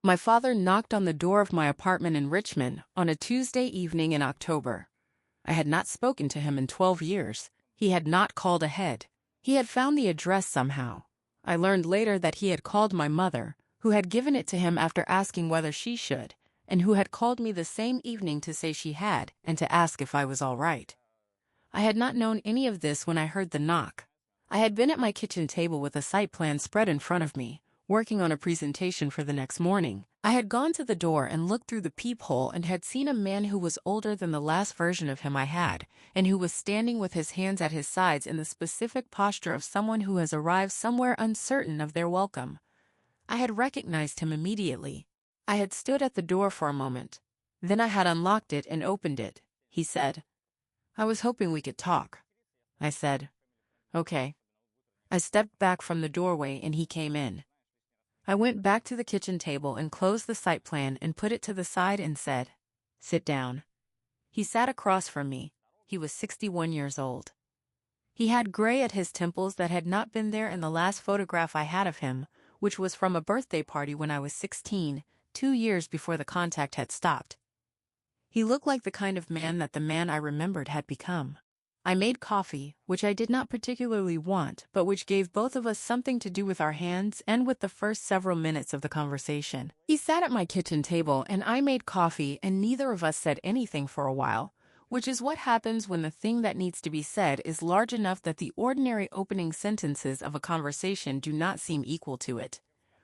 My father knocked on the door of my apartment in Richmond on a Tuesday evening in October. I had not spoken to him in 12 years. He had not called ahead. He had found the address somehow. I learned later that he had called my mother, who had given it to him after asking whether she should, and who had called me the same evening to say she had and to ask if I was all right. I had not known any of this when I heard the knock. I had been at my kitchen table with a site plan spread in front of me, working on a presentation for the next morning. I had gone to the door and looked through the peephole and had seen a man who was older than the last version of him I had, and who was standing with his hands at his sides in the specific posture of someone who has arrived somewhere uncertain of their welcome. I had recognized him immediately. I had stood at the door for a moment. Then I had unlocked it and opened it. He said, "I was hoping we could talk." I said, "Okay." I stepped back from the doorway and he came in. I went back to the kitchen table and closed the site plan and put it to the side and said, "Sit down." He sat across from me. He was 61 years old. He had gray at his temples that had not been there in the last photograph I had of him, which was from a birthday party when I was 16, 2 years before the contact had stopped. He looked like the kind of man that the man I remembered had become. I made coffee, which I did not particularly want, but which gave both of us something to do with our hands and with the first several minutes of the conversation. He sat at my kitchen table and I made coffee and neither of us said anything for a while, which is what happens when the thing that needs to be said is large enough that the ordinary opening sentences of a conversation do not seem equal to it.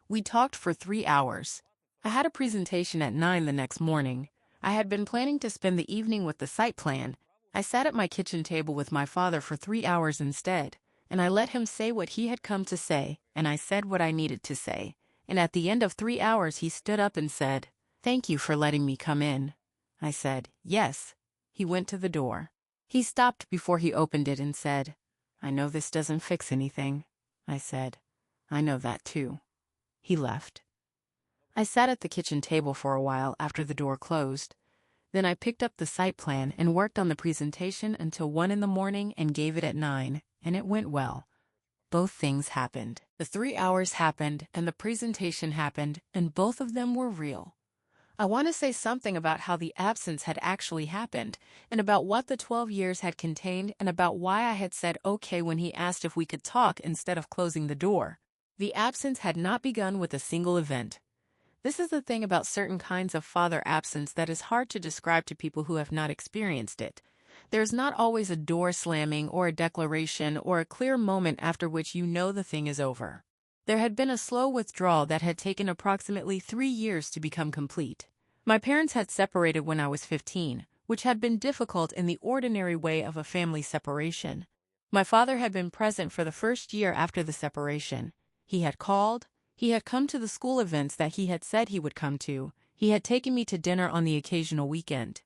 We talked for 3 hours. I had a presentation at 9 the next morning. I had been planning to spend the evening with the site plan. I sat at my kitchen table with my father for 3 hours instead, and I let him say what he had come to say, and I said what I needed to say. And at the end of 3 hours he stood up and said, "Thank you for letting me come in." I said, "Yes." He went to the door. He stopped before he opened it and said, "I know this doesn't fix anything." I said, "I know that too." He left. I sat at the kitchen table for a while after the door closed. Then I picked up the site plan and worked on the presentation until 1 in the morning and gave it at 9, and it went well. Both things happened. The 3 hours happened and the presentation happened, and both of them were real. I want to say something about how the absence had actually happened, and about what the 12 years had contained, and about why I had said okay when he asked if we could talk instead of closing the door. The absence had not begun with a single event. This is the thing about certain kinds of father absence that is hard to describe to people who have not experienced it. There's not always a door slamming or a declaration or a clear moment after which you know the thing is over. There had been a slow withdrawal that had taken approximately 3 years to become complete. My parents had separated when I was 15, which had been difficult in the ordinary way of a family separation. My father had been present for the first year after the separation. He had called. He had come to the school events that he had said he would come to. He had taken me to dinner on the occasional weekend.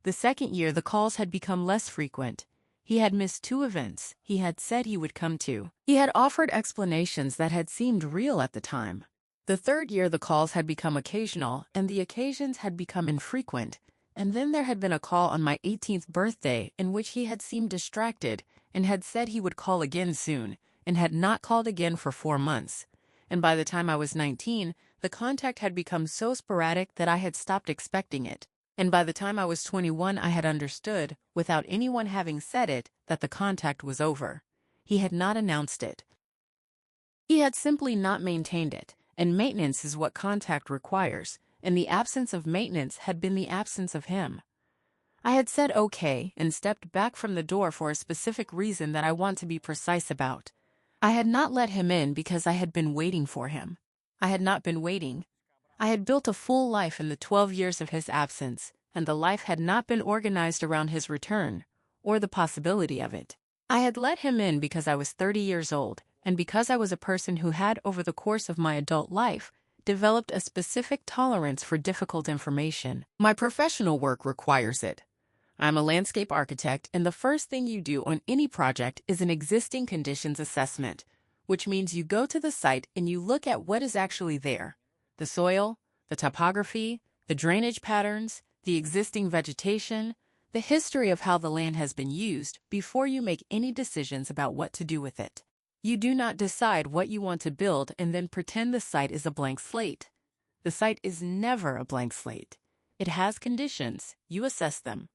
The second year, the calls had become less frequent. He had missed 2 events he had said he would come to. He had offered explanations that had seemed real at the time. The third year, the calls had become occasional, and the occasions had become infrequent. And then there had been a call on my 18th birthday in which he had seemed distracted and had said he would call again soon, and had not called again for 4 months. And by the time I was 19, the contact had become so sporadic that I had stopped expecting it. And by the time I was 21, I had understood, without anyone having said it, that the contact was over. He had not announced it. He had simply not maintained it, and maintenance is what contact requires, and the absence of maintenance had been the absence of him. I had said okay and stepped back from the door for a specific reason that I want to be precise about. I had not let him in because I had been waiting for him. I had not been waiting. I had built a full life in the 12 years of his absence, and the life had not been organized around his return, or the possibility of it. I had let him in because I was 30 years old, and because I was a person who had, over the course of my adult life, developed a specific tolerance for difficult information. My professional work requires it. I'm a landscape architect, and the first thing you do on any project is an existing conditions assessment, which means you go to the site and you look at what is actually there: the soil, the topography, the drainage patterns, the existing vegetation, the history of how the land has been used before you make any decisions about what to do with it. You do not decide what you want to build and then pretend the site is a blank slate. The site is never a blank slate. It has conditions. You assess them.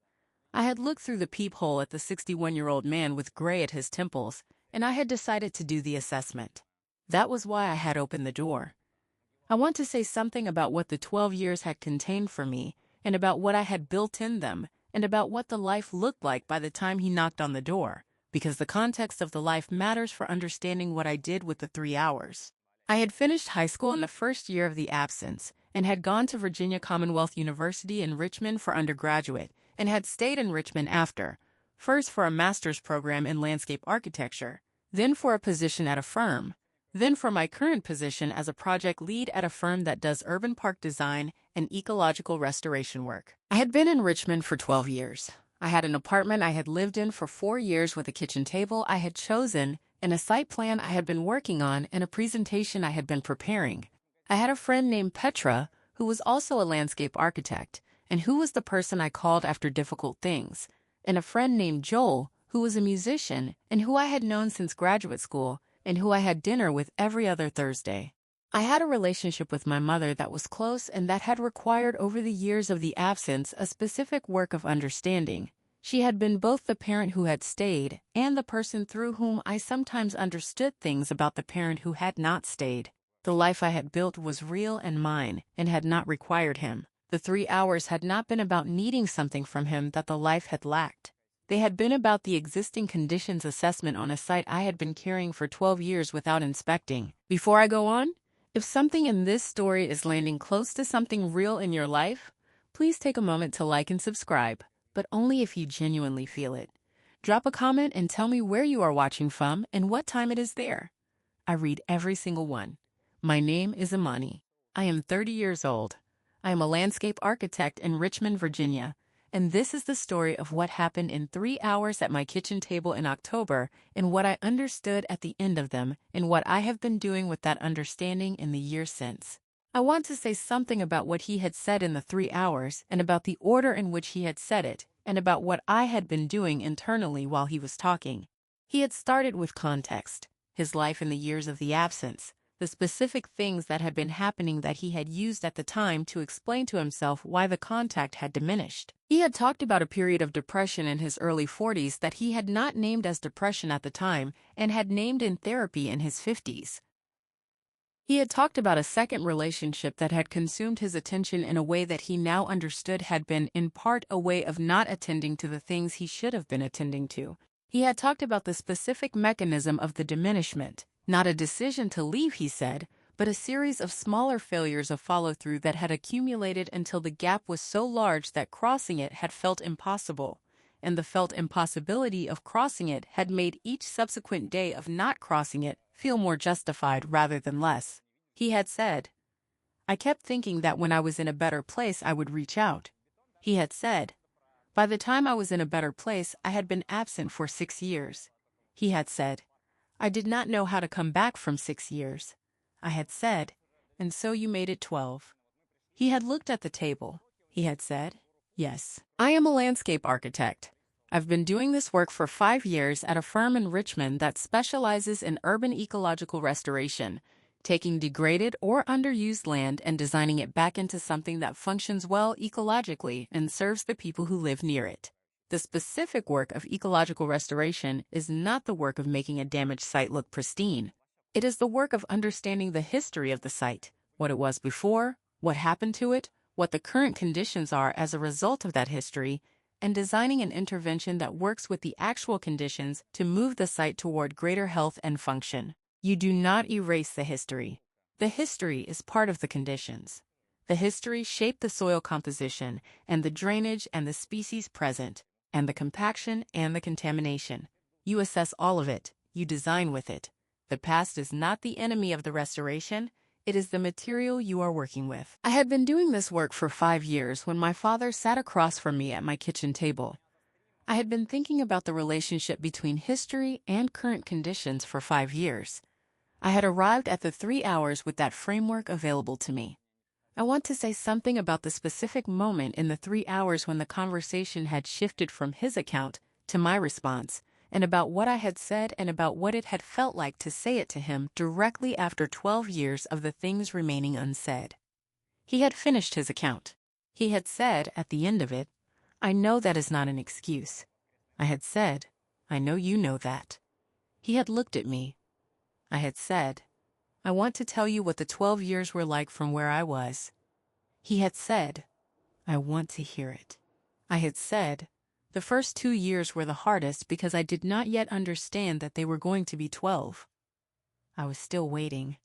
I had looked through the peephole at the 61-year-old man with gray at his temples, and I had decided to do the assessment. That was why I had opened the door. I want to say something about what the 12 years had contained for me, and about what I had built in them, and about what the life looked like by the time he knocked on the door, because the context of the life matters for understanding what I did with the 3 hours. I had finished high school in the first year of the absence, and had gone to Virginia Commonwealth University in Richmond for undergraduate, and had stayed in Richmond after, first for a master's program in landscape architecture, then for a position at a firm, then for my current position as a project lead at a firm that does urban park design and ecological restoration work. I had been in Richmond for 12 years. I had an apartment I had lived in for 4 years with a kitchen table I had chosen, and a site plan I had been working on, and a presentation I had been preparing. I had a friend named Petra, who was also a landscape architect, and who was the person I called after difficult things, and a friend named Joel, who was a musician, and who I had known since graduate school, and who I had dinner with every other Thursday. I had a relationship with my mother that was close and that had required over the years of the absence a specific work of understanding. She had been both the parent who had stayed and the person through whom I sometimes understood things about the parent who had not stayed. The life I had built was real and mine, and had not required him. The 3 hours had not been about needing something from him that the life had lacked. They had been about the existing conditions assessment on a site I had been carrying for 12 years without inspecting. Before I go on, if something in this story is landing close to something real in your life, please take a moment to like and subscribe, but only if you genuinely feel it. Drop a comment and tell me where you are watching from and what time it is there. I read every single one. My name is Imani. I am 30 years old. I am a landscape architect in Richmond, Virginia, and this is the story of what happened in 3 hours at my kitchen table in October, and what I understood at the end of them, and what I have been doing with that understanding in the years since. I want to say something about what he had said in the 3 hours, and about the order in which he had said it, and about what I had been doing internally while he was talking. He had started with context, his life in the years of the absence, the specific things that had been happening that he had used at the time to explain to himself why the contact had diminished. He had talked about a period of depression in his early 40s that he had not named as depression at the time and had named in therapy in his 50s. He had talked about a second relationship that had consumed his attention in a way that he now understood had been, in part, a way of not attending to the things he should have been attending to. He had talked about the specific mechanism of the diminishment. Not a decision to leave, he said, but a series of smaller failures of follow-through that had accumulated until the gap was so large that crossing it had felt impossible, and the felt impossibility of crossing it had made each subsequent day of not crossing it feel more justified rather than less. He had said, "I kept thinking that when I was in a better place I would reach out." He had said, "By the time I was in a better place I had been absent for 6 years." He had said, "I did not know how to come back from 6 years." I had said, "And so you made it 12. He had looked at the table. He had said, "Yes, I am a landscape architect. I've been doing this work for 5 years at a firm in Richmond that specializes in urban ecological restoration, taking degraded or underused land and designing it back into something that functions well ecologically and serves the people who live near it. The specific work of ecological restoration is not the work of making a damaged site look pristine. It is the work of understanding the history of the site, what it was before, what happened to it, what the current conditions are as a result of that history, and designing an intervention that works with the actual conditions to move the site toward greater health and function. You do not erase the history. The history is part of the conditions. The history shaped the soil composition and the drainage and the species present, and the compaction and the contamination. You assess all of it. You design with it. The past is not the enemy of the restoration. It is the material you are working with. I had been doing this work for 5 years when my father sat across from me at my kitchen table. I had been thinking about the relationship between history and current conditions for 5 years. I had arrived at the 3 hours with that framework available to me. I want to say something about the specific moment in the 3 hours when the conversation had shifted from his account to my response, and about what I had said and about what it had felt like to say it to him directly after 12 years of the things remaining unsaid. He had finished his account. He had said at the end of it, "I know that is not an excuse." I had said, "I know you know that." He had looked at me. I had said, "I want to tell you what the 12 years were like from where I was." He had said, "I want to hear it." I had said, "The first 2 years were the hardest because I did not yet understand that they were going to be 12. I was still waiting.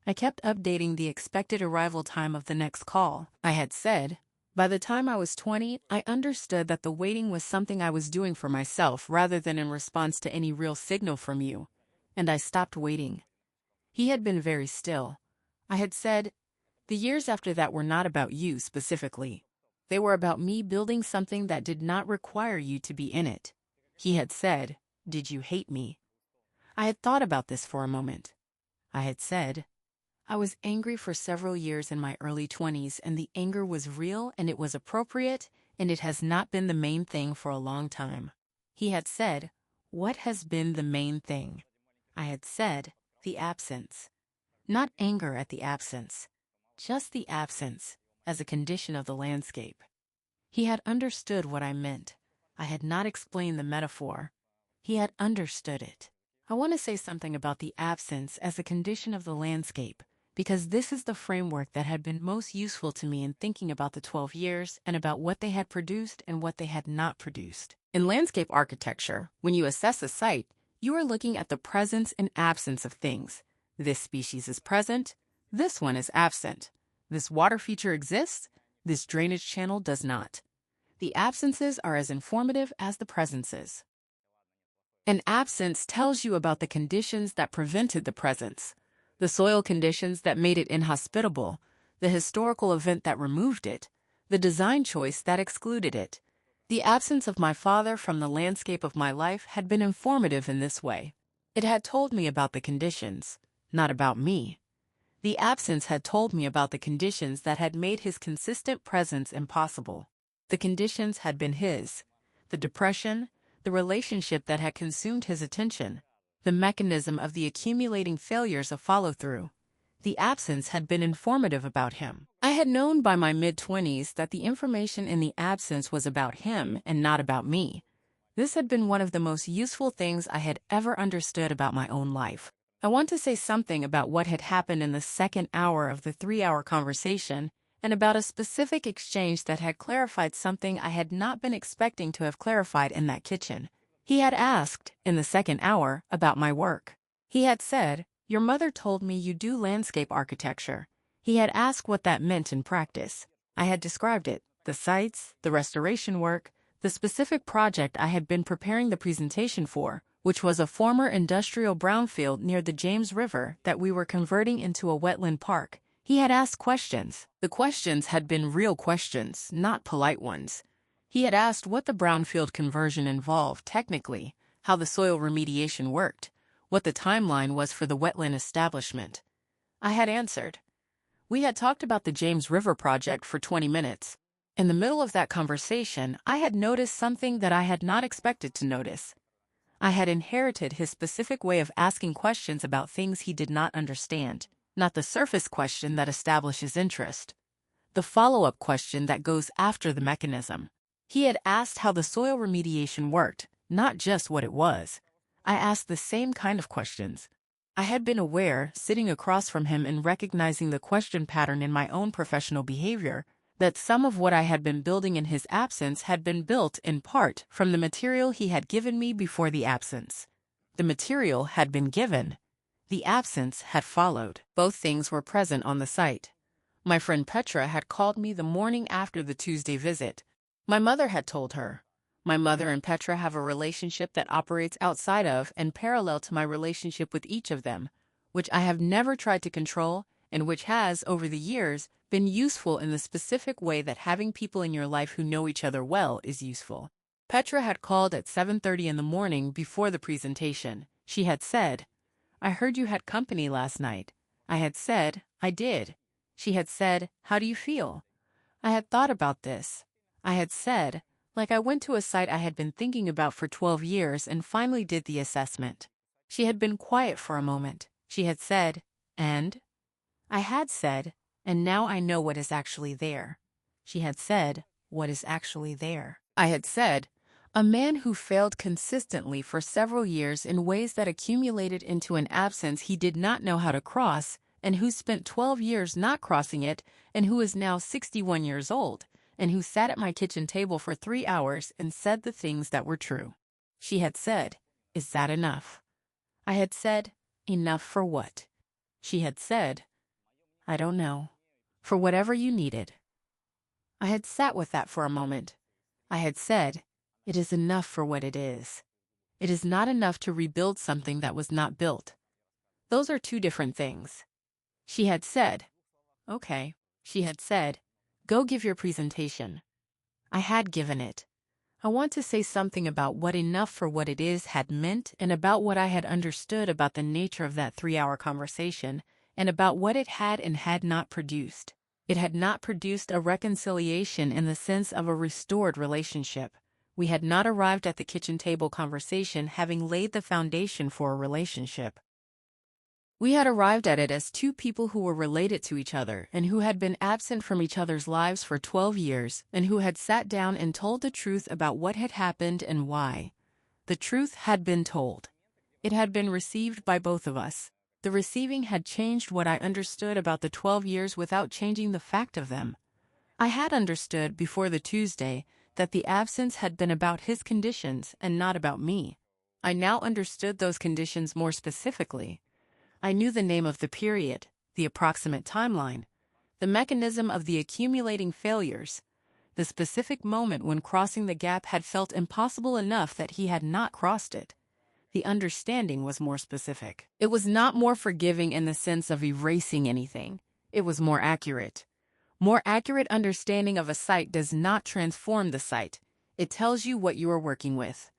I kept updating the expected arrival time of the next call. I had said, "By the time I was 20, I understood that the waiting was something I was doing for myself rather than in response to any real signal from you, and I stopped waiting." He had been very still. I had said, "The years after that were not about you specifically. They were about me building something that did not require you to be in it." He had said, "Did you hate me?" I had thought about this for a moment. I had said, "I was angry for several years in my early 20s, and the anger was real and it was appropriate, and it has not been the main thing for a long time." He had said, "What has been the main thing?" I had said, "The absence." Not anger at the absence, just the absence as a condition of the landscape. He had understood what I meant. I had not explained the metaphor. He had understood it. I want to say something about the absence as a condition of the landscape, because this is the framework that had been most useful to me in thinking about the 12 years and about what they had produced and what they had not produced. In landscape architecture, when you assess a site, you are looking at the presence and absence of things. This species is present, this one is absent. This water feature exists, this drainage channel does not. The absences are as informative as the presences. An absence tells you about the conditions that prevented the presence, the soil conditions that made it inhospitable, the historical event that removed it, the design choice that excluded it. The absence of my father from the landscape of my life had been informative in this way. It had told me about the conditions, not about me. The absence had told me about the conditions that had made his consistent presence impossible. The conditions had been his: the depression, the relationship that had consumed his attention, the mechanism of the accumulating failures of follow-through. The absence had been informative about him. I had known by my mid-20s that the information in the absence was about him and not about me. This had been one of the most useful things I had ever understood about my own life. I want to say something about what had happened in the second hour of the 3-hour conversation and about a specific exchange that had clarified something I had not been expecting to have clarified in that kitchen. He had asked, in the second hour, about my work. He had said, "Your mother told me you do landscape architecture." He had asked what that meant in practice. I had described it, the sites, the restoration work, the specific project I had been preparing the presentation for, which was a former industrial brownfield near the James River that we were converting into a wetland park. He had asked questions. The questions had been real questions, not polite ones. He had asked what the brownfield conversion involved technically, how the soil remediation worked, what the timeline was for the wetland establishment. I had answered. We had talked about the James River project for 20 minutes. In the middle of that conversation, I had noticed something that I had not expected to notice. I had inherited his specific way of asking questions about things he did not understand, not the surface question that establishes interest, the follow-up question that goes after the mechanism. He had asked how the soil remediation worked, not just what it was. I asked the same kind of questions. I had been aware, sitting across from him and recognizing the question pattern in my own professional behavior, that some of what I had been building in his absence had been built, in part, from the material he had given me before the absence. The material had been given. The absence had followed. Both things were present on the site. My friend Petra had called me the morning after the Tuesday visit. My mother had told her. My mother and Petra have a relationship that operates outside of and parallel to my relationship with each of them, which I have never tried to control and which has, over the years, been useful in the specific way that having people in your life who know each other well is useful. Petra had called at 7:30 in the morning before the presentation. She had said, "I heard you had company last night." I had said, "I did." She had said, "How do you feel?" I had thought about this. I had said, like I went to a site I had been thinking about for 12 years and finally did the assessment. She had been quiet for a moment. She had said, "And?" I had said, And now I know what is actually there. She had said, what is actually there. I had said, a man who failed consistently for several years in ways that accumulated into an absence he did not know how to cross, and who spent 12 years not crossing it, and who is now 61 years old, and who sat at my kitchen table for 3 hours and said the things that were true. She had said, is that enough? I had said, enough for what? She had said, I don't know. For whatever you needed. I had sat with that for a moment. I had said, it is enough for what it is. It is not enough to rebuild something that was not built. Those are two different things. She had said, okay. She had said, go give your presentation. I had given it. I want to say something about what enough for what it is had meant and about what I had understood about the nature of that 3-hour conversation and about what it had and had not produced. It had not produced a reconciliation in the sense of a restored relationship. We had not arrived at the kitchen table conversation having laid the foundation for a relationship. We had arrived at it as two people who were related to each other and who had been absent from each other's lives for 12 years and who had sat down and told the truth about what had happened and why. The truth had been told. It had been received by both of us. The receiving had changed what I understood about the 12 years without changing the fact of them. I had understood before the Tuesday that the absence had been about his conditions and not about me. I now understood those conditions more specifically. I knew the name of the period, the approximate timeline, the mechanism of the accumulating failures, the specific moment when crossing the gap had felt impossible enough that he had not crossed it. The understanding was more specific. It was not more forgiving in the sense of erasing anything. It was more accurate. More accurate understanding of a site does not transform the site. It tells you what you are working with.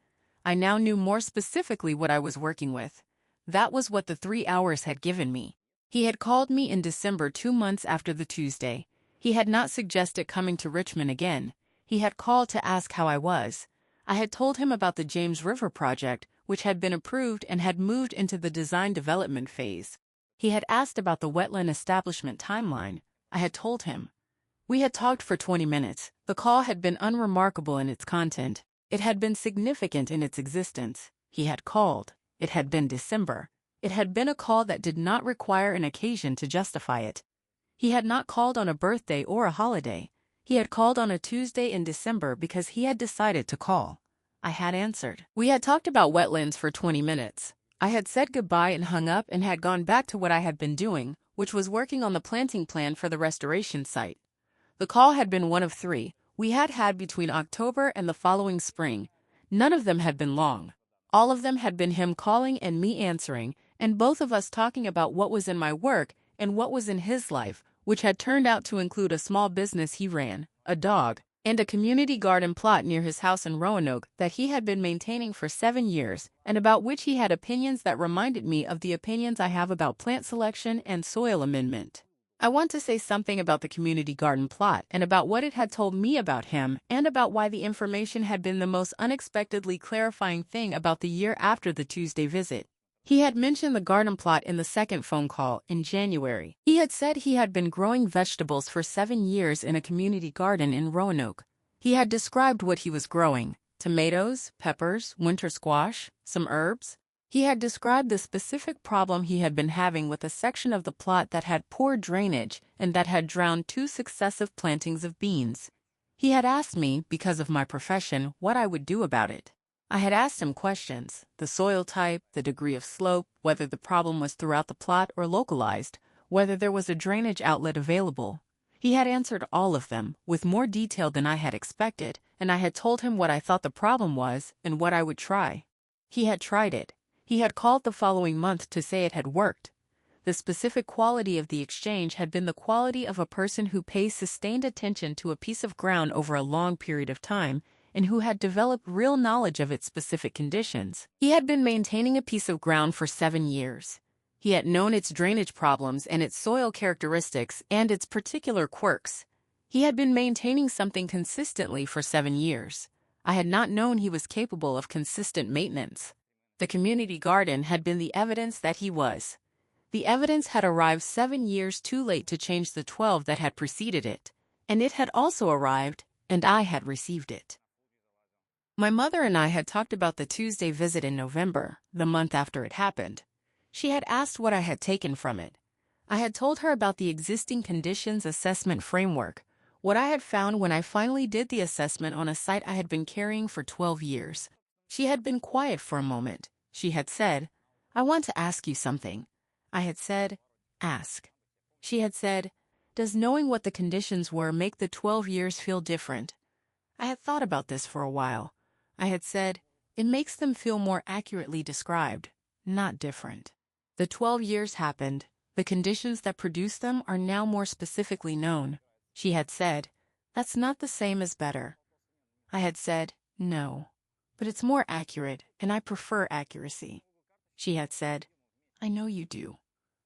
I now knew more specifically what I was working with. That was what the 3 hours had given me. He had called me in December 2 months after the Tuesday. He had not suggested coming to Richmond again. He had called to ask how I was. I had told him about the James River project, which had been approved and had moved into the design development phase. He had asked about the wetland establishment timeline. I had told him. We had talked for 20 minutes. The call had been unremarkable in its content. It had been significant in its existence. He had called. It had been December. It had been a call that did not require an occasion to justify it. He had not called on a birthday or a holiday. He had called on a Tuesday in December because he had decided to call. I had answered. We had talked about wetlands for 20 minutes. I had said goodbye and hung up and had gone back to what I had been doing, which was working on the planting plan for the restoration site. The call had been one of 3 we had had between October and the following spring. None of them had been long. All of them had been him calling and me answering, and both of us talking about what was in my work and what was in his life, which had turned out to include a small business he ran, a dog, and a community garden plot near his house in Roanoke that he had been maintaining for 7 years, and about which he had opinions that reminded me of the opinions I have about plant selection and soil amendment. I want to say something about the community garden plot and about what it had told me about him and about why the information had been the most unexpectedly clarifying thing about the year after the Tuesday visit. He had mentioned the garden plot in the second phone call in January. He had said he had been growing vegetables for 7 years in a community garden in Roanoke. He had described what he was growing: tomatoes, peppers, winter squash, some herbs. He had described the specific problem he had been having with a section of the plot that had poor drainage and that had drowned 2 successive plantings of beans. He had asked me, because of my profession, what I would do about it. I had asked him questions: the soil type, the degree of slope, whether the problem was throughout the plot or localized, whether there was a drainage outlet available. He had answered all of them, with more detail than I had expected, and I had told him what I thought the problem was and what I would try. He had tried it. He had called the following month to say it had worked. The specific quality of the exchange had been the quality of a person who pays sustained attention to a piece of ground over a long period of time and who had developed real knowledge of its specific conditions. He had been maintaining a piece of ground for 7 years. He had known its drainage problems and its soil characteristics and its particular quirks. He had been maintaining something consistently for 7 years. I had not known he was capable of consistent maintenance. The community garden had been the evidence that he was. The evidence had arrived 7 years too late to change the 12 that had preceded it, and it had also arrived, and I had received it. My mother and I had talked about the Tuesday visit in November, the month after it happened. She had asked what I had taken from it. I had told her about the existing conditions assessment framework, what I had found when I finally did the assessment on a site I had been carrying for 12 years. She had been quiet for a moment. She had said, "I want to ask you something." I had said, "Ask." She had said, "Does knowing what the conditions were make the 12 years feel different?" I had thought about this for a while. I had said, "It makes them feel more accurately described, not different." The 12 years happened. The conditions that produced them are now more specifically known. She had said, "That's not the same as better." I had said, "No, but it's more accurate, and I prefer accuracy." She had said, "I know you do."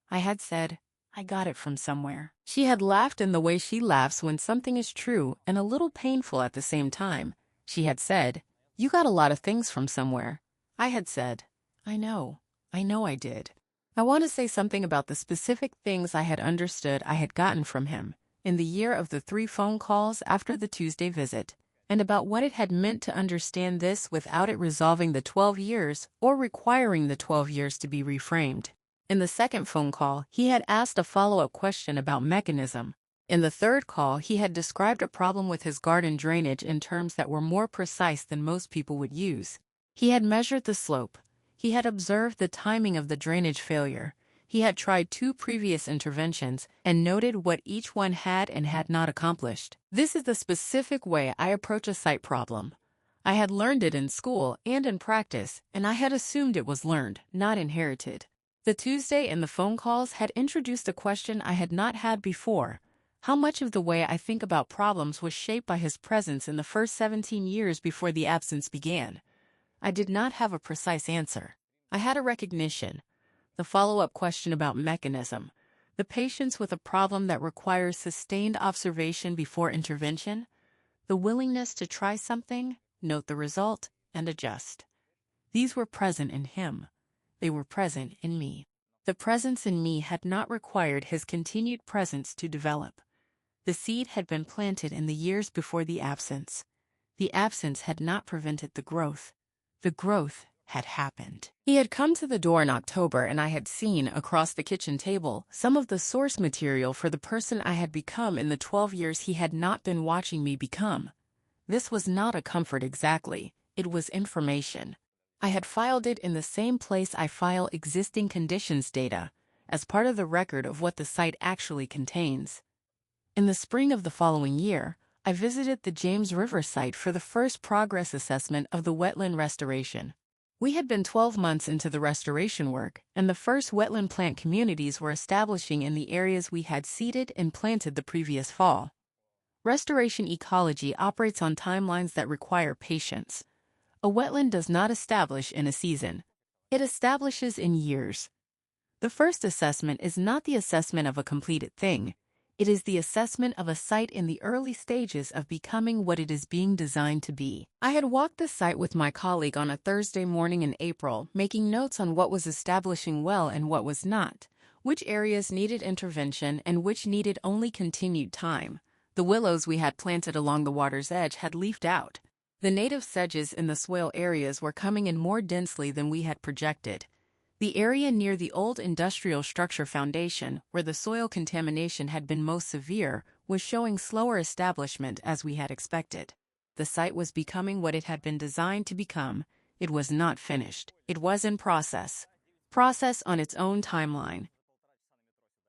I had said, "I got it from somewhere." She had laughed in the way she laughs when something is true and a little painful at the same time. She had said, "You got a lot of things from somewhere." I had said, I know I did." I want to say something about the specific things I had understood I had gotten from him in the year of the 3 phone calls after the Tuesday visit, and about what it had meant to understand this without it resolving the 12 years or requiring the 12 years to be reframed. In the second phone call, he had asked a follow-up question about mechanism. In the third call, he had described a problem with his garden drainage in terms that were more precise than most people would use. He had measured the slope. He had observed the timing of the drainage failure. He had tried 2 previous interventions and noted what each one had and had not accomplished. This is the specific way I approach a site problem. I had learned it in school and in practice, and I had assumed it was learned, not inherited. The Tuesday and the phone calls had introduced a question I had not had before. How much of the way I think about problems was shaped by his presence in the first 17 years before the absence began? I did not have a precise answer. I had a recognition. The follow-up question about mechanism, the patience with a problem that requires sustained observation before intervention, the willingness to try something, note the result, and adjust. These were present in him. They were present in me. The presence in me had not required his continued presence to develop. The seed had been planted in the years before the absence. The absence had not prevented the growth. The growth had happened. He had come to the door in October, and I had seen, across the kitchen table, some of the source material for the person I had become in the 12 years he had not been watching me become. This was not a comfort exactly. It was information. I had filed it in the same place I file existing conditions data, as part of the record of what the site actually contains. In the spring of the following year, I visited the James River site for the first progress assessment of the wetland restoration. We had been 12 months into the restoration work, and the first wetland plant communities were establishing in the areas we had seeded and planted the previous fall. Restoration ecology operates on timelines that require patience. A wetland does not establish in a season. It establishes in years. The first assessment is not the assessment of a completed thing. It is the assessment of a site in the early stages of becoming what it is being designed to be. I had walked the site with my colleague on a Thursday morning in April, making notes on what was establishing well and what was not, which areas needed intervention and which needed only continued time. The willows we had planted along the water's edge had leafed out. The native sedges in the swale areas were coming in more densely than we had projected. The area near the old industrial structure foundation, where the soil contamination had been most severe, was showing slower establishment as we had expected. The site was becoming what it had been designed to become. It was not finished. It was in process. Process on its own timeline.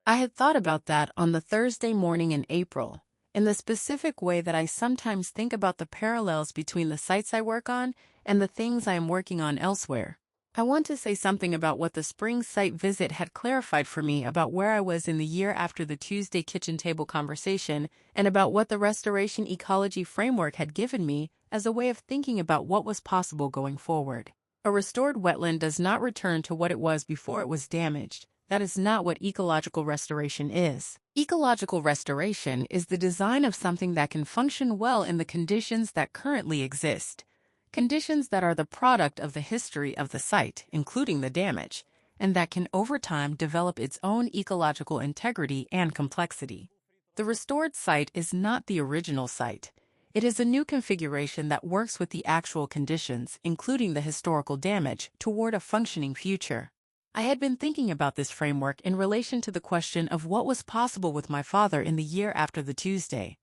I had thought about that on the Thursday morning in April, in the specific way that I sometimes think about the parallels between the sites I work on and the things I am working on elsewhere. I want to say something about what the spring site visit had clarified for me about where I was in the year after the Tuesday kitchen table conversation, and about what the restoration ecology framework had given me as a way of thinking about what was possible going forward. A restored wetland does not return to what it was before it was damaged. That is not what ecological restoration is. Ecological restoration is the design of something that can function well in the conditions that currently exist. Conditions that are the product of the history of the site, including the damage, and that can over time develop its own ecological integrity and complexity. The restored site is not the original site. It is a new configuration that works with the actual conditions, including the historical damage, toward a functioning future. I had been thinking about this framework in relation to the question of what was possible with my father in the year after the Tuesday.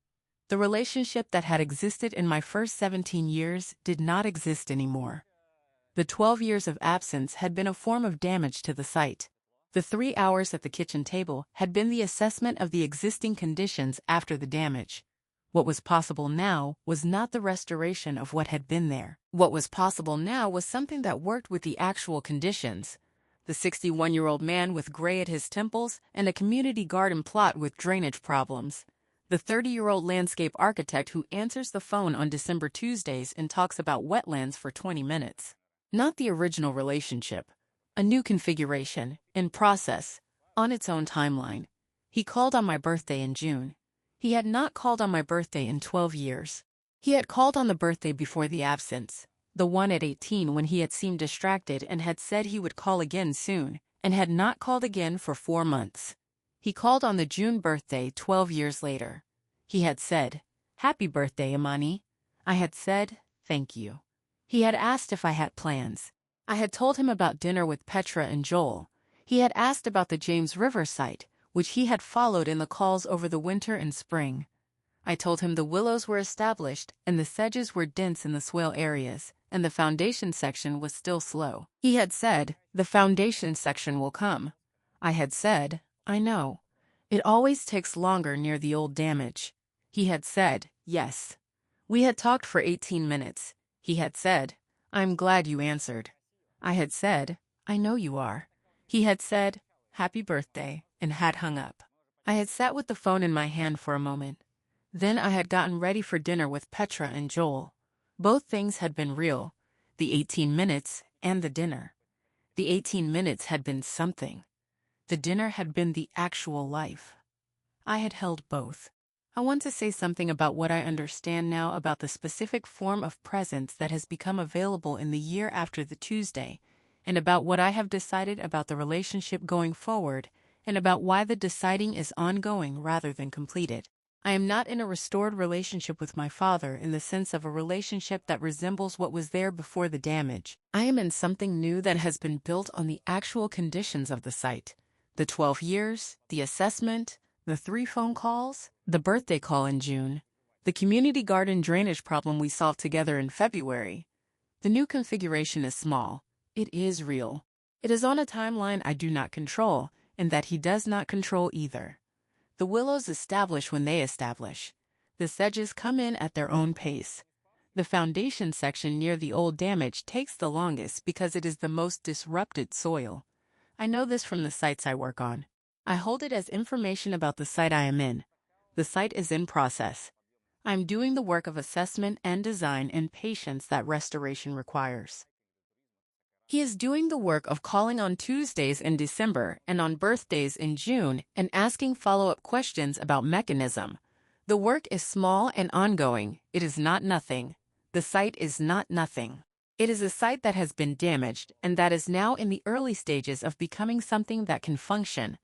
The relationship that had existed in my first 17 years did not exist anymore. The 12 years of absence had been a form of damage to the site. The 3 hours at the kitchen table had been the assessment of the existing conditions after the damage. What was possible now was not the restoration of what had been there. What was possible now was something that worked with the actual conditions. The 61-year-old man with gray at his temples and a community garden plot with drainage problems. The 30-year-old landscape architect who answers the phone on December Tuesdays and talks about wetlands for 20 minutes. Not the original relationship. A new configuration, in process, on its own timeline. He called on my birthday in June. He had not called on my birthday in 12 years. He had called on the birthday before the absence, the one at 18 when he had seemed distracted and had said he would call again soon, and had not called again for 4 months. He called on the June birthday 12 years later. He had said, "Happy birthday, Imani." I had said, "Thank you." He had asked if I had plans. I had told him about dinner with Petra and Joel. He had asked about the James River site, which he had followed in the calls over the winter and spring. I told him the willows were established and the sedges were dense in the swale areas, and the foundation section was still slow. He had said, "The foundation section will come." I had said, "I know. It always takes longer near the old damage." He had said, "Yes." We had talked for 18 minutes. He had said, "I'm glad you answered." I had said, "I know you are." He had said, "Happy birthday," and had hung up. I had sat with the phone in my hand for a moment. Then I had gotten ready for dinner with Petra and Joel. Both things had been real, the 18 minutes and the dinner. The 18 minutes had been something. The dinner had been the actual life. I had held both. I want to say something about what I understand now about the specific form of presence that has become available in the year after the Tuesday, and about what I have decided about the relationship going forward, and about why the deciding is ongoing rather than completed. I am not in a restored relationship with my father in the sense of a relationship that resembles what was there before the damage. I am in something new that has been built on the actual conditions of the site. The 12 years, the assessment, the 3 phone calls, the birthday call in June, the community garden drainage problem we solved together in February. The new configuration is small. It is real. It is on a timeline I do not control, and that he does not control either. The willows establish when they establish. The sedges come in at their own pace. The foundation section near the old damage takes the longest because it is the most disrupted soil. I know this from the sites I work on. I hold it as information about the site I am in. The site is in process. I am doing the work of assessment and design and patience that restoration requires. He is doing the work of calling on Tuesdays in December and on birthdays in June and asking follow-up questions about mechanism. The work is small and ongoing. It is not nothing. The site is not nothing. It is a site that has been damaged and that is now in the early stages of becoming something that can function.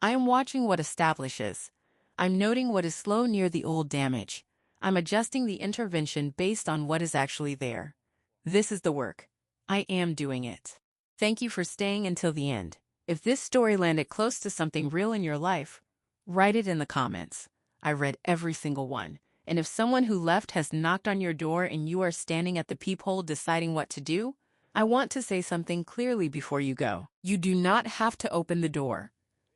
I am watching what establishes. I'm noting what is slow near the old damage. I'm adjusting the intervention based on what is actually there. This is the work. I am doing it. Thank you for staying until the end. If this story landed close to something real in your life, write it in the comments. I read every single one. And if someone who left has knocked on your door and you are standing at the peephole deciding what to do, I want to say something clearly before you go. You do not have to open the door.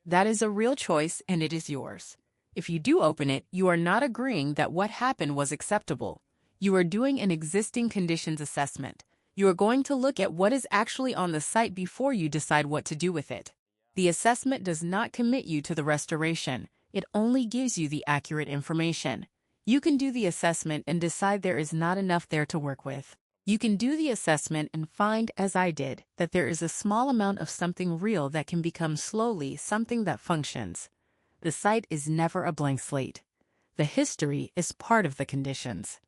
That is a real choice and it is yours. If you do open it, you are not agreeing that what happened was acceptable. You are doing an existing conditions assessment. You are going to look at what is actually on the site before you decide what to do with it. The assessment does not commit you to the restoration. It only gives you the accurate information. You can do the assessment and decide there is not enough there to work with. You can do the assessment and find, as I did, that there is a small amount of something real that can become slowly something that functions. The site is never a blank slate. The history is part of the conditions.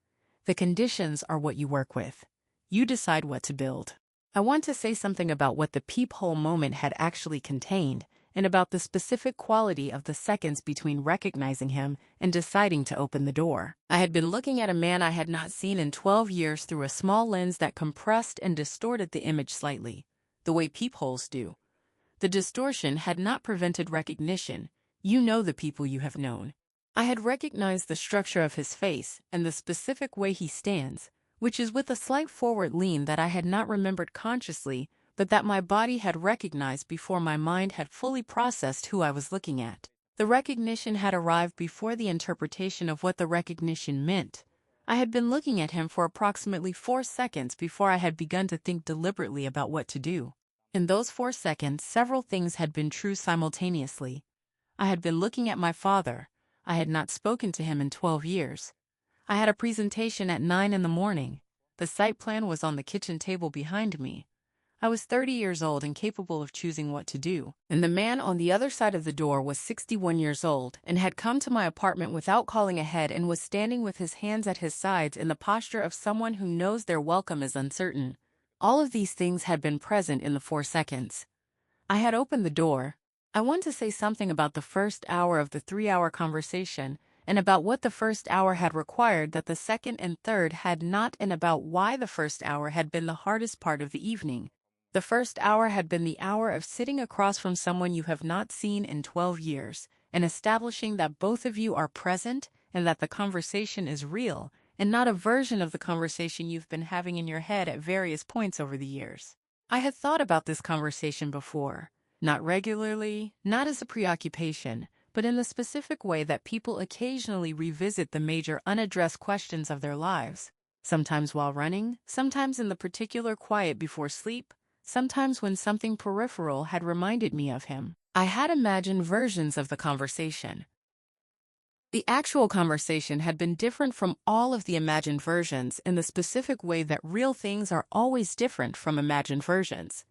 The conditions are what you work with. You decide what to build. I want to say something about what the peephole moment had actually contained, and about the specific quality of the seconds between recognizing him and deciding to open the door. I had been looking at a man I had not seen in 12 years through a small lens that compressed and distorted the image slightly, the way peepholes do. The distortion had not prevented recognition. You know the people you have known. I had recognized the structure of his face and the specific way he stands, which is with a slight forward lean that I had not remembered consciously, but that my body had recognized before my mind had fully processed who I was looking at. The recognition had arrived before the interpretation of what the recognition meant. I had been looking at him for approximately 4 seconds before I had begun to think deliberately about what to do. In those 4 seconds, several things had been true simultaneously. I had been looking at my father. I had not spoken to him in 12 years. I had a presentation at 9 in the morning. The site plan was on the kitchen table behind me. I was 30 years old and capable of choosing what to do. And the man on the other side of the door was 61 years old and had come to my apartment without calling ahead and was standing with his hands at his sides in the posture of someone who knows their welcome is uncertain. All of these things had been present in the 4 seconds. I had opened the door. I want to say something about the first hour of the 3-hour conversation, and about what the first hour had required that the second and third had not, and about why the first hour had been the hardest part of the evening. The first hour had been the hour of sitting across from someone you have not seen in 12 years, and establishing that both of you are present and that the conversation is real, and not a version of the conversation you've been having in your head at various points over the years. I had thought about this conversation before, not regularly, not as a preoccupation, but in the specific way that people occasionally revisit the major unaddressed questions of their lives, sometimes while running, sometimes in the particular quiet before sleep, sometimes when something peripheral had reminded me of him. I had imagined versions of the conversation. The actual conversation had been different from all of the imagined versions in the specific way that real things are always different from imagined versions.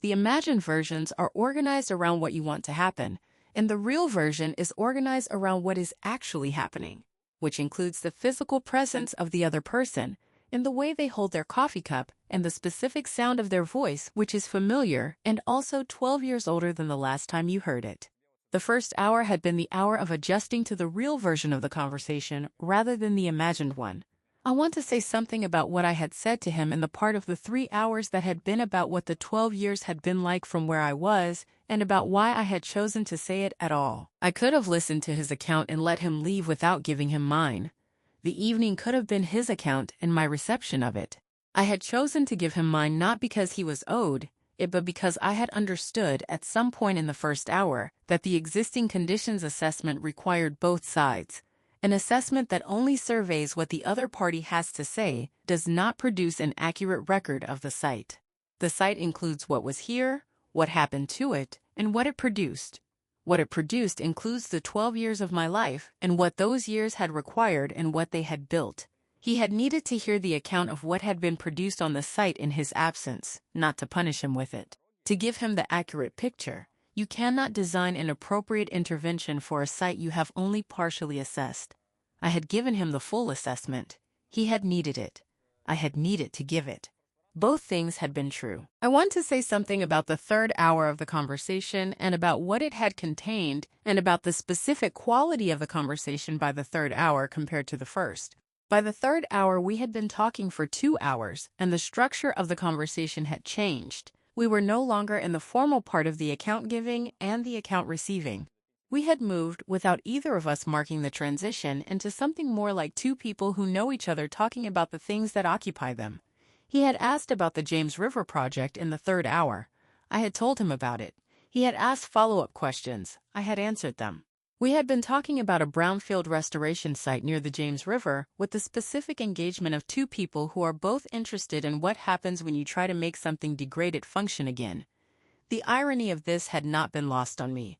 The imagined versions are organized around what you want to happen, and the real version is organized around what is actually happening, which includes the physical presence of the other person, in the way they hold their coffee cup, and the specific sound of their voice, which is familiar and also 12 years older than the last time you heard it. The first hour had been the hour of adjusting to the real version of the conversation rather than the imagined one. I want to say something about what I had said to him in the part of the 3 hours that had been about what the 12 years had been like from where I was, and about why I had chosen to say it at all. I could have listened to his account and let him leave without giving him mine. The evening could have been his account and my reception of it. I had chosen to give him mine not because he was owed it, but because I had understood at some point in the first hour that the existing conditions assessment required both sides. An assessment that only surveys what the other party has to say does not produce an accurate record of the site. The site includes what was here, what happened to it, and what it produced. What it produced includes the 12 years of my life and what those years had required and what they had built. He had needed to hear the account of what had been produced on the site in his absence, not to punish him with it. To give him the accurate picture, you cannot design an appropriate intervention for a site you have only partially assessed. I had given him the full assessment. He had needed it. I had needed to give it. Both things had been true. I want to say something about the 3rd hour of the conversation and about what it had contained and about the specific quality of the conversation by the 3rd hour compared to the first. By the 3rd hour, we had been talking for 2 hours, and the structure of the conversation had changed. We were no longer in the formal part of the account giving and the account receiving. We had moved, without either of us marking the transition, into something more like 2 people who know each other talking about the things that occupy them. He had asked about the James River project in the 3rd hour. I had told him about it. He had asked follow-up questions. I had answered them. We had been talking about a brownfield restoration site near the James River with the specific engagement of 2 people who are both interested in what happens when you try to make something degraded function again. The irony of this had not been lost on me.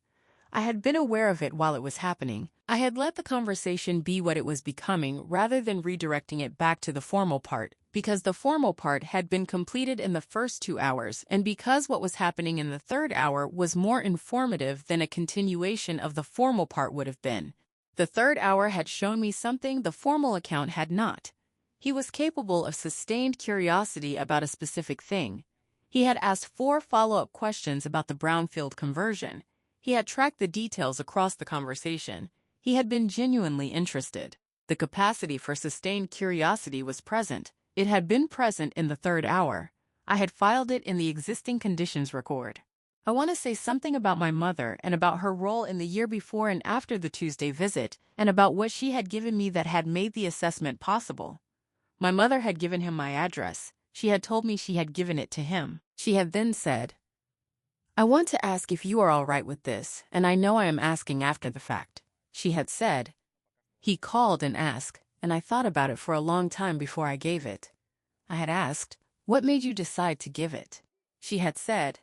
I had been aware of it while it was happening. I had let the conversation be what it was becoming rather than redirecting it back to the formal part, because the formal part had been completed in the first 2 hours, and because what was happening in the 3rd hour was more informative than a continuation of the formal part would have been. The 3rd hour had shown me something the formal account had not. He was capable of sustained curiosity about a specific thing. He had asked 4 follow-up questions about the brownfield conversion. He had tracked the details across the conversation. He had been genuinely interested. The capacity for sustained curiosity was present. It had been present in the 3rd hour. I had filed it in the existing conditions record. I want to say something about my mother and about her role in the year before and after the Tuesday visit, and about what she had given me that had made the assessment possible. My mother had given him my address. She had told me she had given it to him. She had then said, "I want to ask if you are all right with this, and I know I am asking after the fact." She had said, "He called and asked, and I thought about it for a long time before I gave it." I had asked, "What made you decide to give it?" She had said,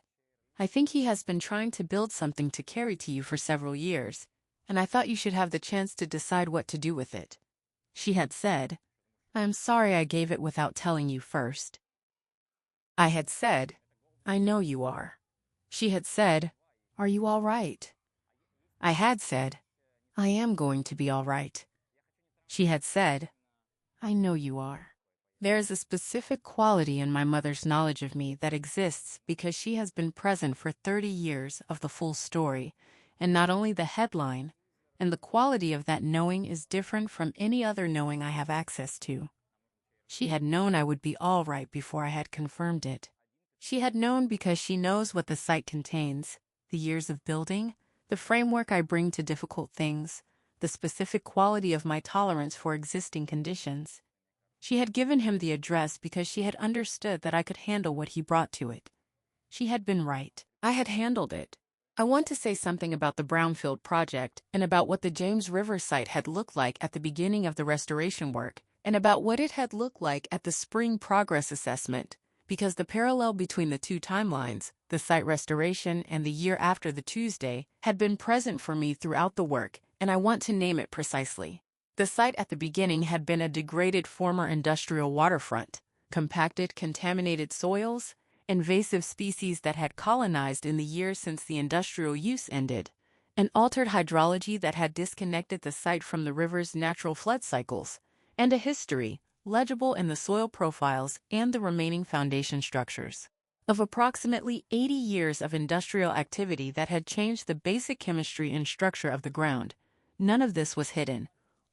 "I think he has been trying to build something to carry to you for several years, and I thought you should have the chance to decide what to do with it." She had said, "I am sorry I gave it without telling you first." I had said, "I know you are." She had said, "Are you all right?" I had said, "I am going to be all right." She had said, "I know you are." There is a specific quality in my mother's knowledge of me that exists because she has been present for 30 years of the full story, and not only the headline, and the quality of that knowing is different from any other knowing I have access to. She had known I would be all right before I had confirmed it. She had known because she knows what the site contains, the years of building, the framework I bring to difficult things, the specific quality of my tolerance for existing conditions. She had given him the address because she had understood that I could handle what he brought to it. She had been right. I had handled it. I want to say something about the brownfield project and about what the James River site had looked like at the beginning of the restoration work, and about what it had looked like at the spring progress assessment, because the parallel between the 2 timelines, the site restoration and the year after the Tuesday, had been present for me throughout the work, and I want to name it precisely. The site at the beginning had been a degraded former industrial waterfront, compacted, contaminated soils, invasive species that had colonized in the years since the industrial use ended, an altered hydrology that had disconnected the site from the river's natural flood cycles, and a history, legible in the soil profiles and the remaining foundation structures, of approximately 80 years of industrial activity that had changed the basic chemistry and structure of the ground. None of this was hidden.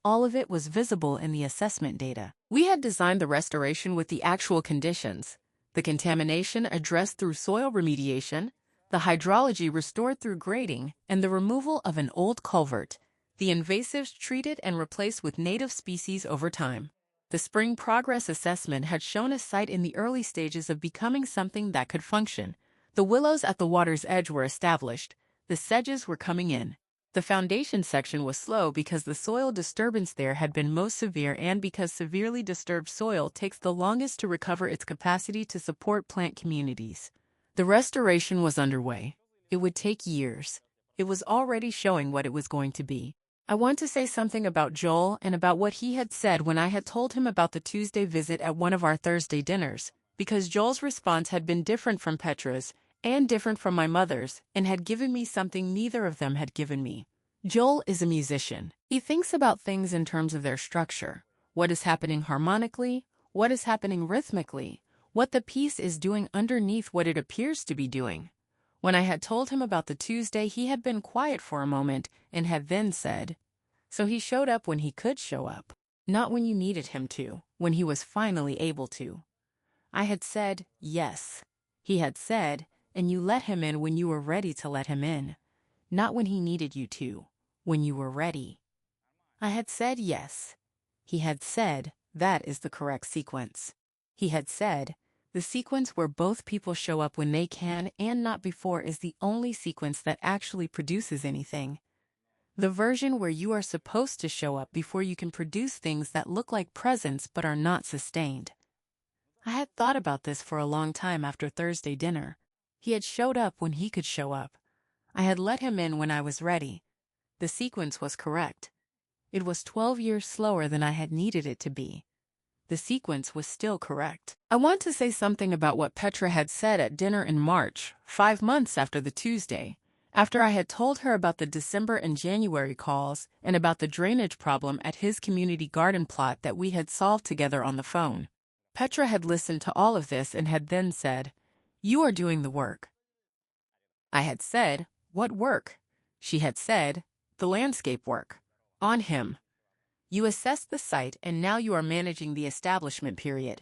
All of it was visible in the assessment data. We had designed the restoration with the actual conditions, the contamination addressed through soil remediation, the hydrology restored through grading, and the removal of an old culvert, the invasives treated and replaced with native species over time. The spring progress assessment had shown a site in the early stages of becoming something that could function. The willows at the water's edge were established. The sedges were coming in. The foundation section was slow because the soil disturbance there had been most severe and because severely disturbed soil takes the longest to recover its capacity to support plant communities. The restoration was underway. It would take years. It was already showing what it was going to be. I want to say something about Joel and about what he had said when I had told him about the Tuesday visit at one of our Thursday dinners, because Joel's response had been different from Petra's, and different from my mother's, and had given me something neither of them had given me. Joel is a musician. He thinks about things in terms of their structure, what is happening harmonically, what is happening rhythmically, what the piece is doing underneath what it appears to be doing. When I had told him about the Tuesday, he had been quiet for a moment and had then said, "So he showed up when he could show up, not when you needed him to, when he was finally able to." I had said, "Yes." He had said, "And you let him in when you were ready to let him in, not when he needed you to, when you were ready." I had said, "Yes." He had said, "That is the correct sequence." He had said, "The sequence where both people show up when they can and not before is the only sequence that actually produces anything. The version where you are supposed to show up before you can produce things that look like presence but are not sustained." I had thought about this for a long time after Thursday dinner. He had showed up when he could show up. I had let him in when I was ready. The sequence was correct. It was 12 years slower than I had needed it to be. The sequence was still correct. I want to say something about what Petra had said at dinner in March, 5 months after the Tuesday, after I had told her about the December and January calls and about the drainage problem at his community garden plot that we had solved together on the phone. Petra had listened to all of this and had then said, You are doing the work. I had said, what work? She had said, the landscape work. On him. You assessed the site and now you are managing the establishment period.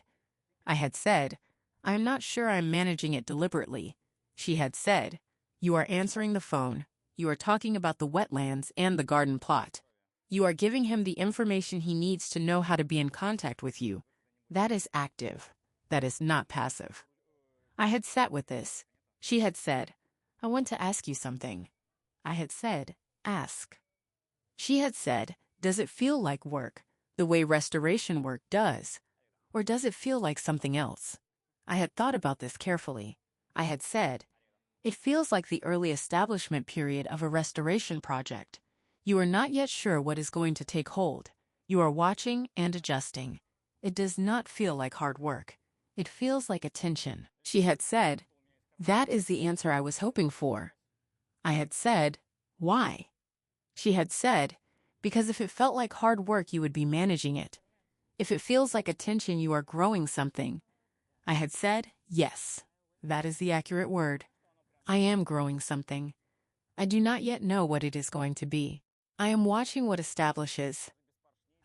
I had said, I am not sure I am managing it deliberately. She had said, you are answering the phone. You are talking about the wetlands and the garden plot. You are giving him the information he needs to know how to be in contact with you. That is active. That is not passive. I had sat with this. She had said, I want to ask you something. I had said, ask. She had said, does it feel like work, the way restoration work does? Or does it feel like something else? I had thought about this carefully. I had said, it feels like the early establishment period of a restoration project. You are not yet sure what is going to take hold. You are watching and adjusting. It does not feel like hard work. It feels like attention. She had said, that is the answer I was hoping for. I had said, why? She had said, because if it felt like hard work, you would be managing it. If it feels like attention, you are growing something. I had said, yes, that is the accurate word. I am growing something. I do not yet know what it is going to be. I am watching what establishes.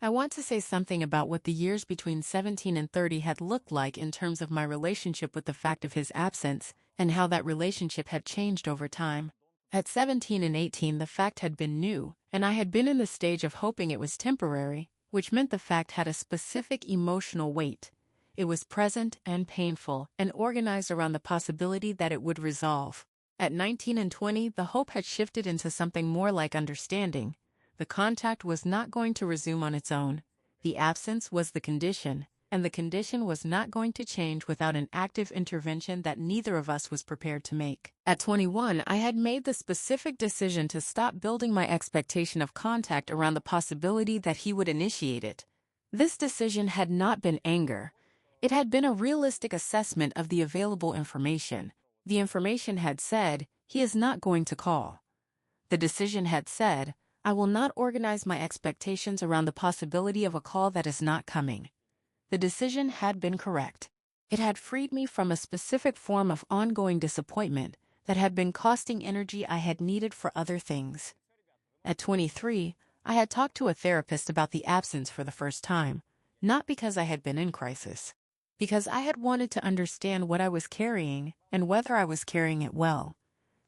I want to say something about what the years between 17 and 30 had looked like in terms of my relationship with the fact of his absence and how that relationship had changed over time. At 17 and 18, the fact had been new, and I had been in the stage of hoping it was temporary, which meant the fact had a specific emotional weight. It was present and painful and organized around the possibility that it would resolve. At 19 and 20, the hope had shifted into something more like understanding. The contact was not going to resume on its own. The absence was the condition, and the condition was not going to change without an active intervention that neither of us was prepared to make. At 21, I had made the specific decision to stop building my expectation of contact around the possibility that he would initiate it. This decision had not been anger. It had been a realistic assessment of the available information. The information had said, he is not going to call. The decision had said, I will not organize my expectations around the possibility of a call that is not coming. The decision had been correct. It had freed me from a specific form of ongoing disappointment that had been costing energy I had needed for other things. At 23, I had talked to a therapist about the absence for the first time, not because I had been in crisis, because I had wanted to understand what I was carrying and whether I was carrying it well.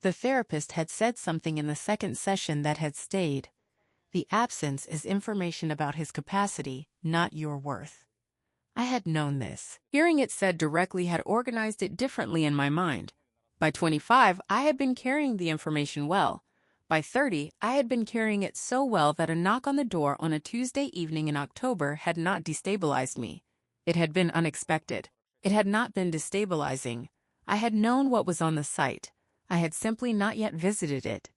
The therapist had said something in the second session that had stayed. The absence is information about his capacity, not your worth. I had known this. Hearing it said directly had organized it differently in my mind. By 25, I had been carrying the information well. By 30, I had been carrying it so well that a knock on the door on a Tuesday evening in October had not destabilized me. It had been unexpected. It had not been destabilizing. I had known what was on the site. I had simply not yet visited it.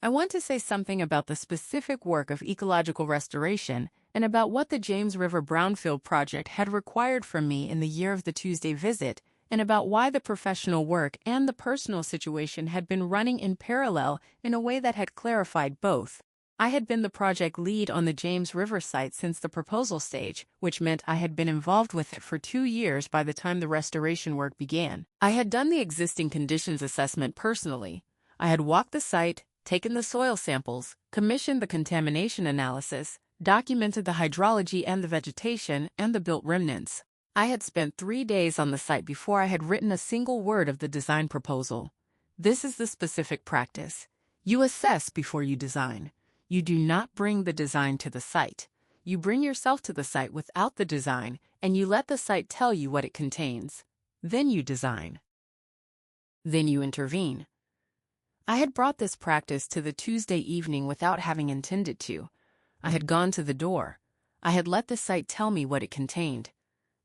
I want to say something about the specific work of ecological restoration and about what the James River Brownfield project had required from me in the year of the Tuesday visit, and about why the professional work and the personal situation had been running in parallel in a way that had clarified both. I had been the project lead on the James River site since the proposal stage, which meant I had been involved with it for 2 years by the time the restoration work began. I had done the existing conditions assessment personally. I had walked the site, taken the soil samples, commissioned the contamination analysis, documented the hydrology and the vegetation and the built remnants. I had spent 3 days on the site before I had written a single word of the design proposal. This is the specific practice. You assess before you design. You do not bring the design to the site. You bring yourself to the site without the design, and you let the site tell you what it contains. Then you design. Then you intervene. I had brought this practice to the Tuesday evening without having intended to. I had gone to the door. I had let the site tell me what it contained.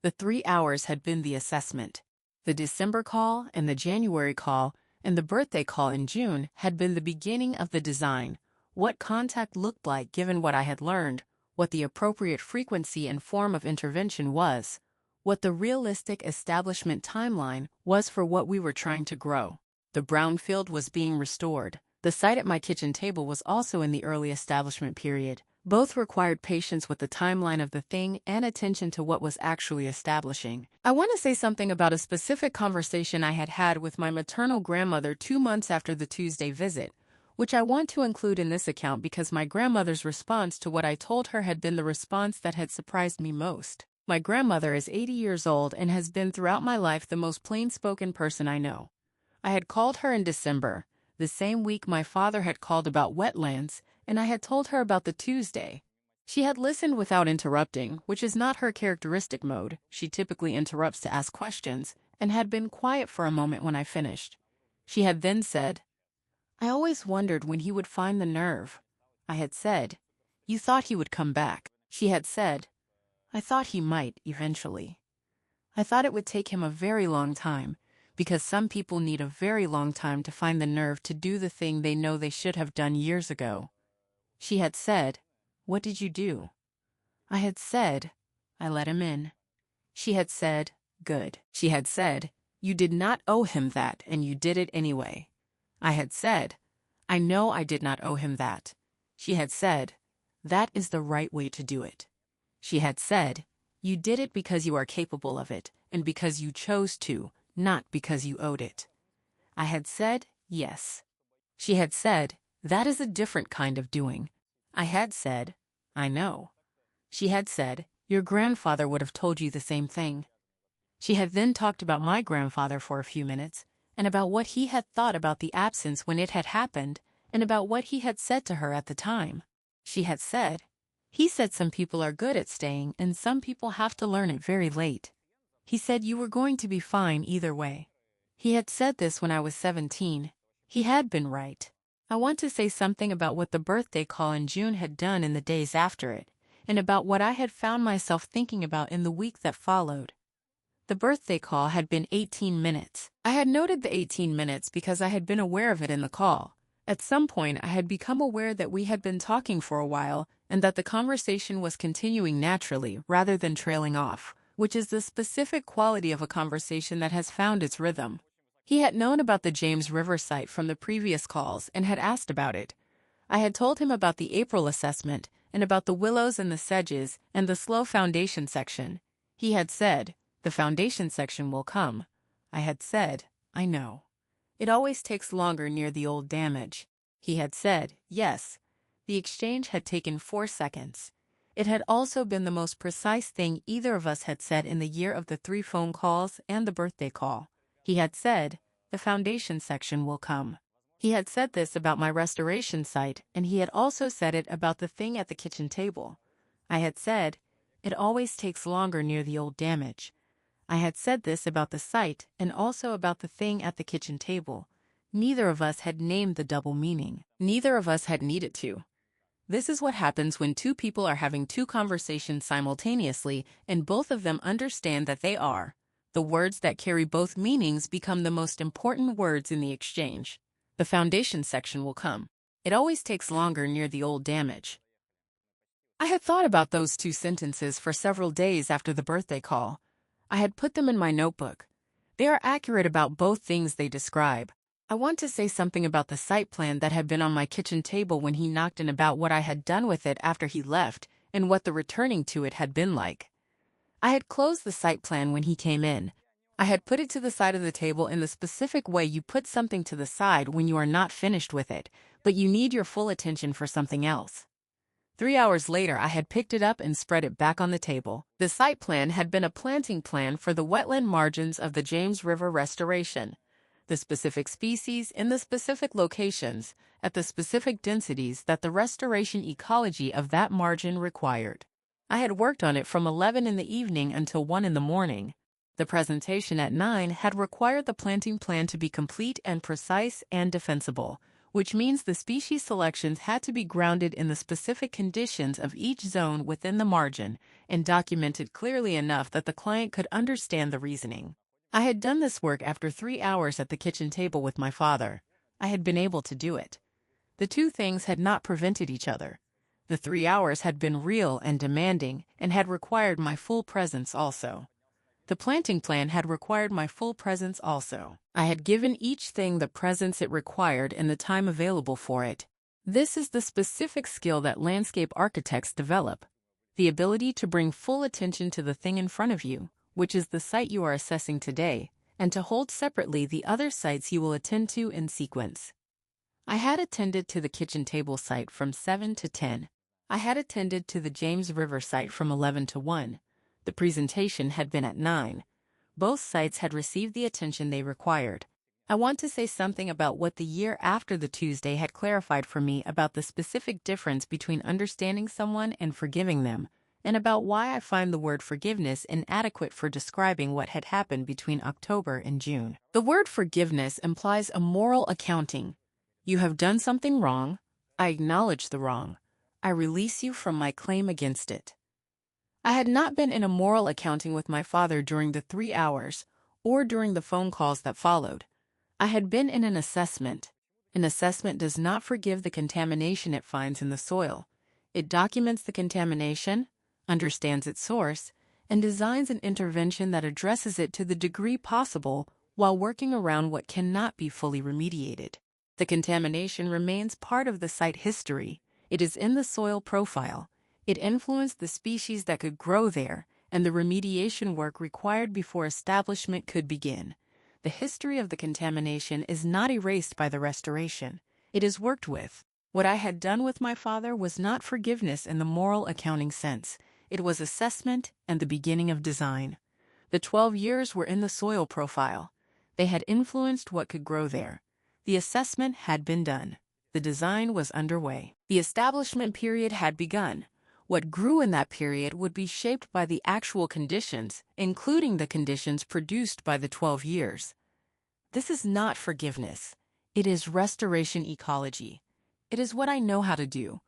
The 3 hours had been the assessment. The December call and the January call and the birthday call in June had been the beginning of the design. What contact looked like given what I had learned, what the appropriate frequency and form of intervention was, what the realistic establishment timeline was for what we were trying to grow. The brownfield was being restored. The site at my kitchen table was also in the early establishment period, Both required patience with the timeline of the thing and attention to what was actually establishing. I want to say something about a specific conversation I had had with my maternal grandmother 2 months after the Tuesday visit, which I want to include in this account because my grandmother's response to what I told her had been the response that had surprised me most. My grandmother is 80 years old and has been throughout my life the most plain-spoken person I know. I had called her in December, the same week my father had called about wetlands, and I had told her about the Tuesday. She had listened without interrupting, which is not her characteristic mode. She typically interrupts to ask questions, and had been quiet for a moment when I finished. She had then said, "I always wondered when he would find the nerve." I had said, "You thought he would come back." She had said, "I thought he might, eventually. I thought it would take him a very long time, because some people need a very long time to find the nerve to do the thing they know they should have done years ago." She had said, "What did you do?" I had said, "I let him in." She had said, "Good." She had said, "You did not owe him that, and you did it anyway." I had said, "I know I did not owe him that." She had said, "That is the right way to do it." She had said, "You did it because you are capable of it, and because you chose to, not because you owed it." I had said, "Yes." She had said, "That is a different kind of doing." I had said, "I know." She had said, "Your grandfather would have told you the same thing." She had then talked about my grandfather for a few minutes, and about what he had thought about the absence when it had happened, and about what he had said to her at the time. She had said, "He said some people are good at staying and some people have to learn it very late. He said you were going to be fine either way." He had said this when I was 17. He had been right. I want to say something about what the birthday call in June had done in the days after it, and about what I had found myself thinking about in the week that followed. The birthday call had been 18 minutes. I had noted the 18 minutes because I had been aware of it in the call. At some point, I had become aware that we had been talking for a while and that the conversation was continuing naturally rather than trailing off, which is the specific quality of a conversation that has found its rhythm. He had known about the James River site from the previous calls and had asked about it. I had told him about the April assessment and about the willows and the sedges and the slow foundation section. He had said, "The foundation section will come." I had said, "I know. It always takes longer near the old damage." He had said, "Yes." The exchange had taken 4 seconds. It had also been the most precise thing either of us had said in the year of the 3 phone calls and the birthday call. He had said, "The foundation section will come." He had said this about my restoration site, and he had also said it about the thing at the kitchen table. I had said, "It always takes longer near the old damage." I had said this about the site and also about the thing at the kitchen table. Neither of us had named the double meaning. Neither of us had needed to. This is what happens when two people are having two conversations simultaneously and both of them understand that they are. The words that carry both meanings become the most important words in the exchange. The foundation section will come. It always takes longer near the old damage. I had thought about those 2 sentences for several days after the birthday call. I had put them in my notebook. They are accurate about both things they describe. I want to say something about the site plan that had been on my kitchen table when he knocked and about what I had done with it after he left and what the returning to it had been like. I had closed the site plan when he came in. I had put it to the side of the table in the specific way you put something to the side when you are not finished with it, but you need your full attention for something else. 3 hours later, I had picked it up and spread it back on the table. The site plan had been a planting plan for the wetland margins of the James River restoration. The specific species in the specific locations, at the specific densities that the restoration ecology of that margin required. I had worked on it from 11 in the evening until 1 in the morning. The presentation at 9 had required the planting plan to be complete and precise and defensible, which means the species selections had to be grounded in the specific conditions of each zone within the margin and documented clearly enough that the client could understand the reasoning. I had done this work after 3 hours at the kitchen table with my father. I had been able to do it. The two things had not prevented each other. The 3 hours had been real and demanding and had required my full presence also. The planting plan had required my full presence also. I had given each thing the presence it required and the time available for it. This is the specific skill that landscape architects develop, the ability to bring full attention to the thing in front of you, which is the site you are assessing today, and to hold separately the other sites you will attend to in sequence. I had attended to the kitchen table site from 7 to 10. I had attended to the James River site from 11 to 1. The presentation had been at 9. Both sites had received the attention they required. I want to say something about what the year after the Tuesday had clarified for me about the specific difference between understanding someone and forgiving them, and about why I find the word forgiveness inadequate for describing what had happened between October and June. The word forgiveness implies a moral accounting. You have done something wrong. I acknowledge the wrong. I release you from my claim against it. I had not been in a moral accounting with my father during the 3 hours, or during the phone calls that followed. I had been in an assessment. An assessment does not forgive the contamination it finds in the soil. It documents the contamination, understands its source, and designs an intervention that addresses it to the degree possible while working around what cannot be fully remediated. The contamination remains part of the site history. It is in the soil profile. It influenced the species that could grow there and the remediation work required before establishment could begin. The history of the contamination is not erased by the restoration. It is worked with. What I had done with my father was not forgiveness in the moral accounting sense. It was assessment and the beginning of design. The 12 years were in the soil profile. They had influenced what could grow there. The assessment had been done. The design was underway. The establishment period had begun. What grew in that period would be shaped by the actual conditions, including the conditions produced by the 12 years. This is not forgiveness. It is restoration ecology. It is what I know how to do,